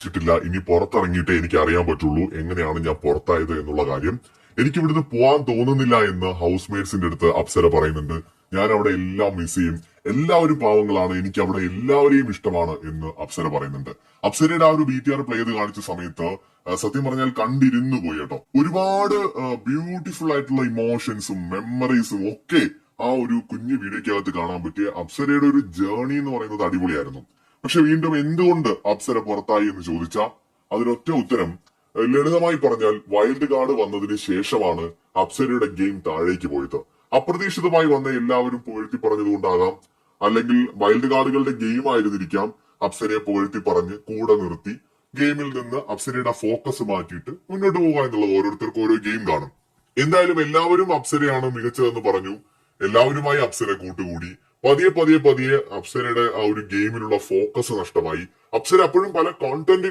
ില്ല ഇനി പുറത്തിറങ്ങിയിട്ടേ എനിക്ക് അറിയാൻ പറ്റുള്ളൂ എങ്ങനെയാണ് ഞാൻ പുറത്തായത് എന്നുള്ള കാര്യം. എനിക്ക് ഇവിടുന്ന് പോവാൻ തോന്നുന്നില്ല എന്ന് ഹൗസ് മേറ്റ്സിന്റെ അടുത്ത് അപ്സര പറയുന്നുണ്ട്. ഞാൻ അവിടെ എല്ലാം മിസ് ചെയ്യും, എല്ലാവരും പാവങ്ങളാണ്, എനിക്ക് അവിടെ എല്ലാവരെയും ഇഷ്ടമാണ് എന്ന് അപ്സര പറയുന്നുണ്ട്. അപ്സരയുടെ ആ ഒരു BTR പ്ലേ ചെയ്ത് കാണിച്ച സമയത്ത് സത്യം പറഞ്ഞാൽ കണ്ടിരുന്നു പോയി കേട്ടോ. ഒരുപാട് ബ്യൂട്ടിഫുൾ ആയിട്ടുള്ള ഇമോഷൻസും മെമ്മറീസും ഒക്കെ ആ ഒരു കുഞ്ഞു വീഡിയോക്കകത്ത് കാണാൻ പറ്റിയ അപ്സരയുടെ ഒരു ജേർണി എന്ന് പറയുന്നത് അടിപൊളിയായിരുന്നു. പക്ഷെ വീണ്ടും എന്തുകൊണ്ട് അപ്സര പുറത്തായി എന്ന് ചോദിച്ചാൽ അതിനൊറ്റ ഉത്തരം ലളിതമായി പറഞ്ഞാൽ വൈൽഡ് കാർഡ് വന്നതിന് ശേഷമാണ് അപ്സരയുടെ ഗെയിം താഴേക്ക് പോയത്. അപ്രതീക്ഷിതമായി വന്ന എല്ലാവരും പുകഴ്ത്തി പറഞ്ഞതുകൊണ്ടാകാം, അല്ലെങ്കിൽ വൈൽഡ് കാർഡുകളുടെ ഗെയിം ആയിരുന്നിരിക്കാം അപ്സരയെ പുകഴ്ത്തി പറഞ്ഞ് കൂടെ നിർത്തി ഗെയിമിൽ നിന്ന് അപ്സരയുടെ ഫോക്കസ് മാറ്റിയിട്ട് മുന്നോട്ട് പോകുക എന്നുള്ളത് ഓരോരുത്തർക്കും ഓരോ ഗെയിം കാണും. എന്തായാലും എല്ലാവരും അപ്സരയാണ് മികച്ചതെന്ന് പറഞ്ഞു, എല്ലാവരുമായി അപ്സര കൂട്ടുകൂടി. പതിയെ അപ്സരയുടെ ആ ഒരു ഗെയിമിലുള്ള ഫോക്കസ് നഷ്ടമായി. അപ്സര അപ്പോഴും പല കോണ്ടന്റ്